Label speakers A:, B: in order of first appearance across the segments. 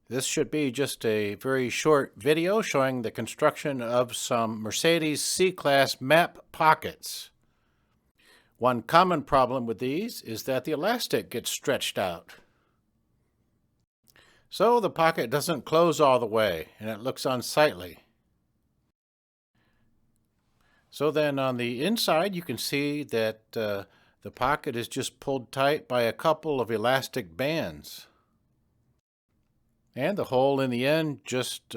A: This should be just a very short video showing the construction of some Mercedes C-Class map pockets. One common problem with these is that the elastic gets stretched out. So the pocket doesn't close all the way and it looks unsightly. So then on the inside you can see that the pocket is just pulled tight by a couple of elastic bands. And the hole in the end just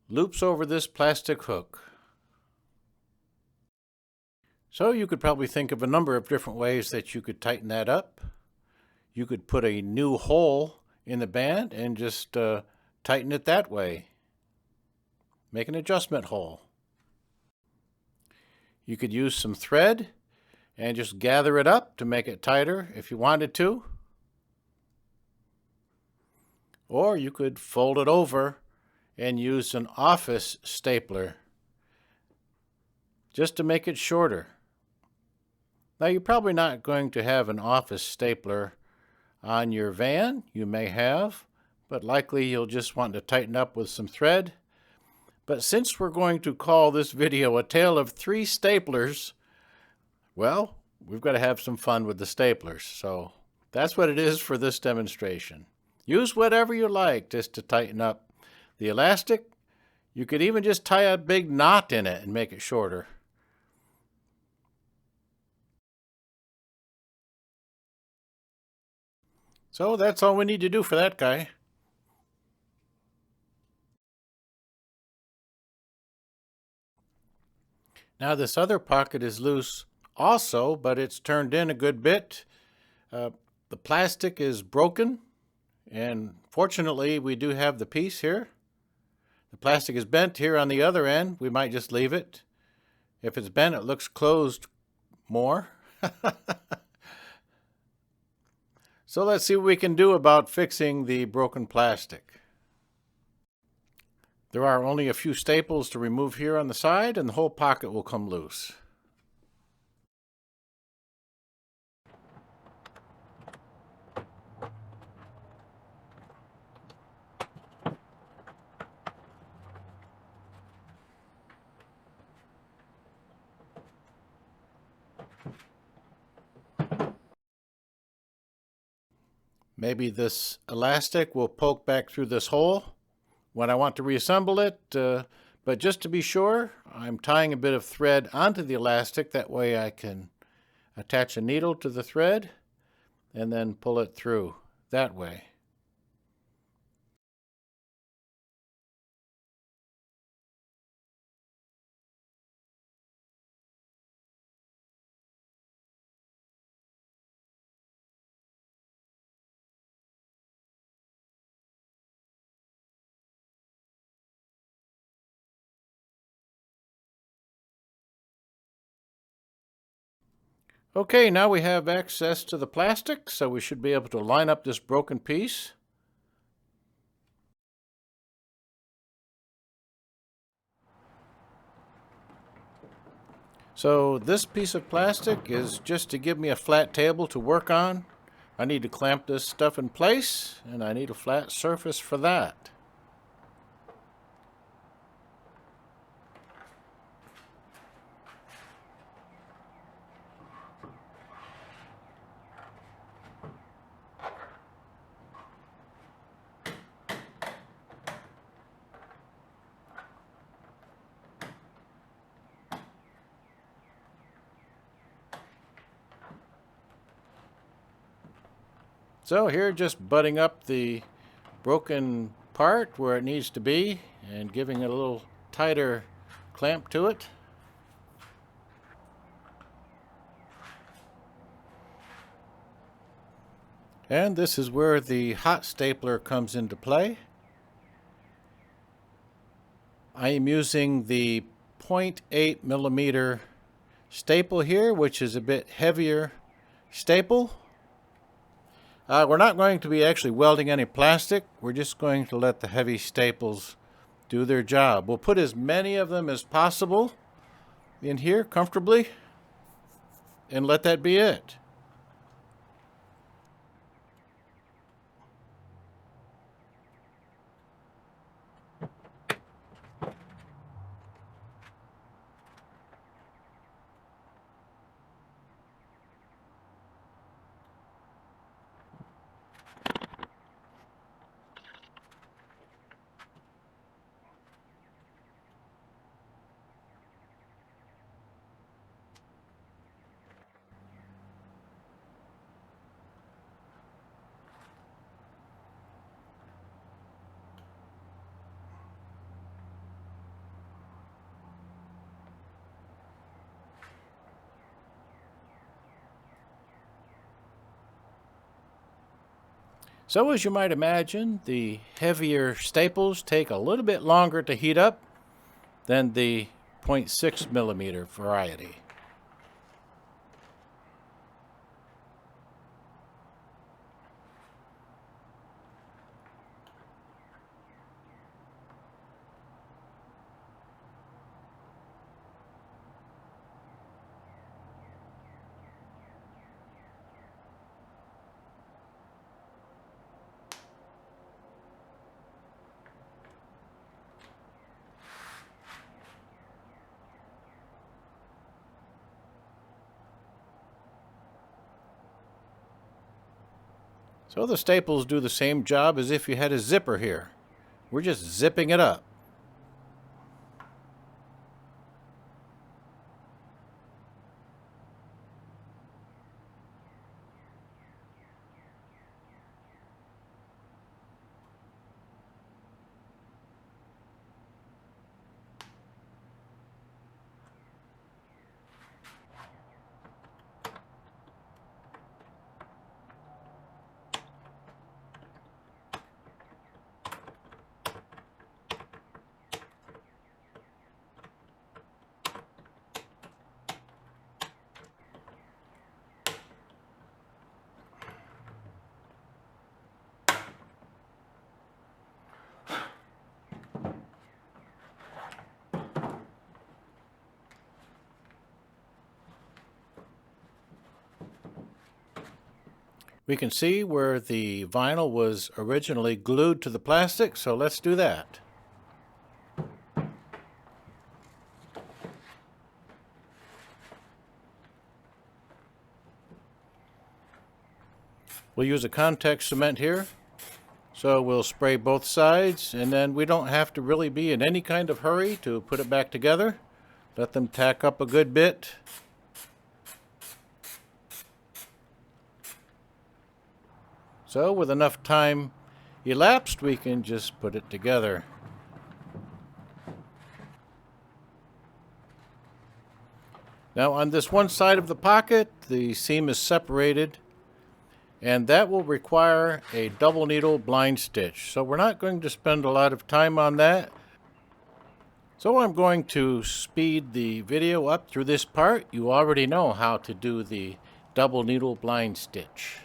A: loops over this plastic hook. So you could probably think of a number of different ways that you could tighten that up. You could put a new hole in the band and just tighten it that way. Make an adjustment hole. You could use some thread and just gather it up to make it tighter if you wanted to. Or you could fold it over and use an office stapler just to make it shorter. Now you're probably not going to have an office stapler on your van. You may have, but likely you'll just want to tighten up with some thread. But since we're going to call this video a tale of 3 staplers, well, we've got to have some fun with the staplers. So that's what it is for this demonstration. Use whatever you like just to tighten up the elastic. You could even just tie a big knot in it and make it shorter. So that's all we need to do for that guy. Now this other pocket is loose also, but it's turned in a good bit. The plastic is broken, and fortunately we do have the piece here. The plastic is bent here on the other end. We might just leave it. If it's bent, it looks closed more. So let's see what we can do about fixing the broken plastic. There are only a few staples to remove here on the side, and the whole pocket will come loose. Maybe this elastic will poke back through this hole when I want to reassemble it, but just to be sure, I'm tying a bit of thread onto the elastic. That way I can attach a needle to the thread and then pull it through that way. Okay, now we have access to the plastic, so we should be able to line up this broken piece. So this piece of plastic is just to give me a flat table to work on. I need to clamp this stuff in place, and I need a flat surface for that. So here, just butting up the broken part where it needs to be and giving it a little tighter clamp to it. And this is where the hot stapler comes into play. I am using the 0.8 millimeter staple here, which is a bit heavier staple. We're not going to be actually welding any plastic. We're just going to let the heavy staples do their job. We'll put as many of them as possible in here comfortably and let that be it. So as you might imagine, the heavier staples take a little bit longer to heat up than the 0.6 millimeter variety. So the staples do the same job as if you had a zipper here. We're just zipping it up. We can see where the vinyl was originally glued to the plastic, so let's do that. We'll use a contact cement here, so we'll spray both sides, and then we don't have to really be in any kind of hurry to put it back together. Let them tack up a good bit. So with enough time elapsed, we can just put it together. Now on this one side of the pocket, the seam is separated, and that will require a double needle blind stitch. So we're not going to spend a lot of time on that. So I'm going to speed the video up through this part. You already know how to do the double needle blind stitch.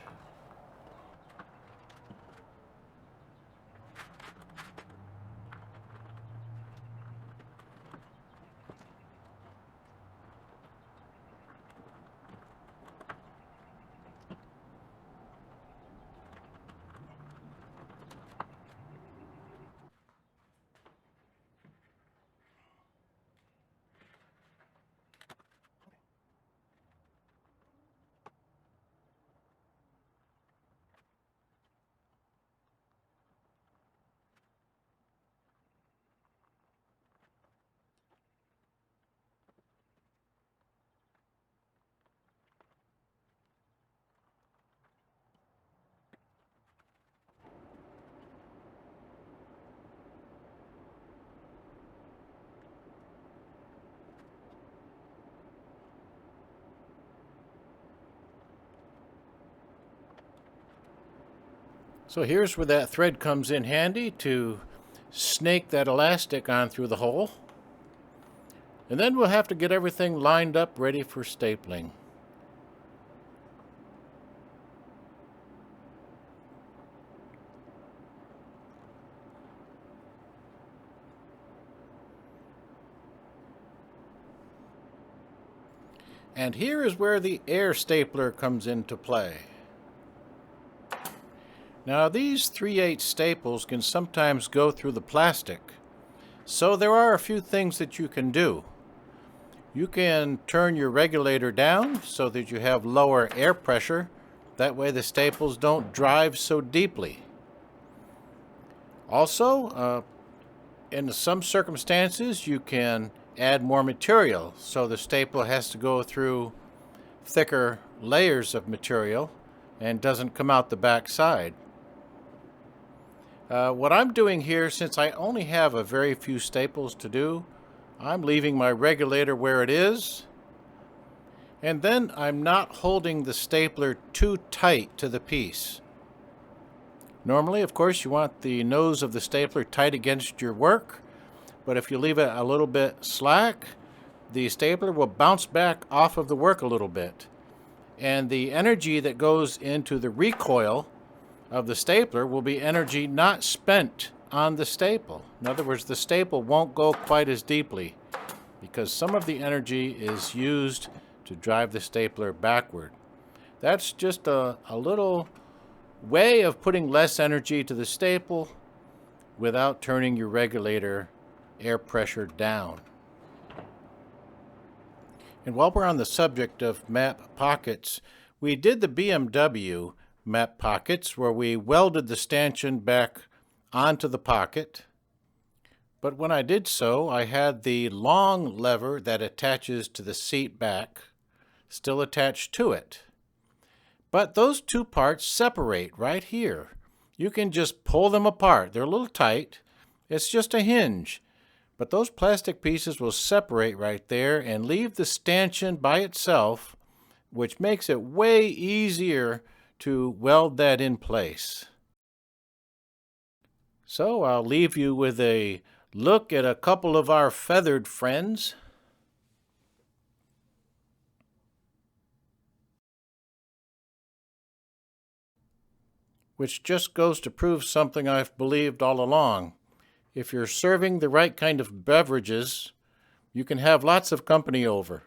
A: So here's where that thread comes in handy to snake that elastic on through the hole. And then we'll have to get everything lined up ready for stapling. And here is where the air stapler comes into play. Now these 3/8 staples can sometimes go through the plastic, so there are a few things that you can do. You can turn your regulator down so that you have lower air pressure. That way the staples don't drive so deeply. Also, in some circumstances you can add more material, so the staple has to go through thicker layers of material and doesn't come out the back side. What I'm doing here, since I only have a very few staples to do, I'm leaving my regulator where it is, and then I'm not holding the stapler too tight to the piece. Normally, of course, you want the nose of the stapler tight against your work, but if you leave it a little bit slack, the stapler will bounce back off of the work a little bit. And the energy that goes into the recoil of the stapler will be energy not spent on the staple. In other words, the staple won't go quite as deeply because some of the energy is used to drive the stapler backward. That's just a little way of putting less energy to the staple without turning your regulator air pressure down. And while we're on the subject of map pockets, we did the BMW map pockets where we welded the stanchion back onto the pocket. But when I did so, I had the long lever that attaches to the seat back still attached to it. But those two parts separate right here. You can just pull them apart. They're a little tight. It's just a hinge. But those plastic pieces will separate right there and leave the stanchion by itself, which makes it way easier to weld that in place. So I'll leave you with a look at a couple of our feathered friends. Which just goes to prove something I've believed all along. If you're serving the right kind of beverages, you can have lots of company over.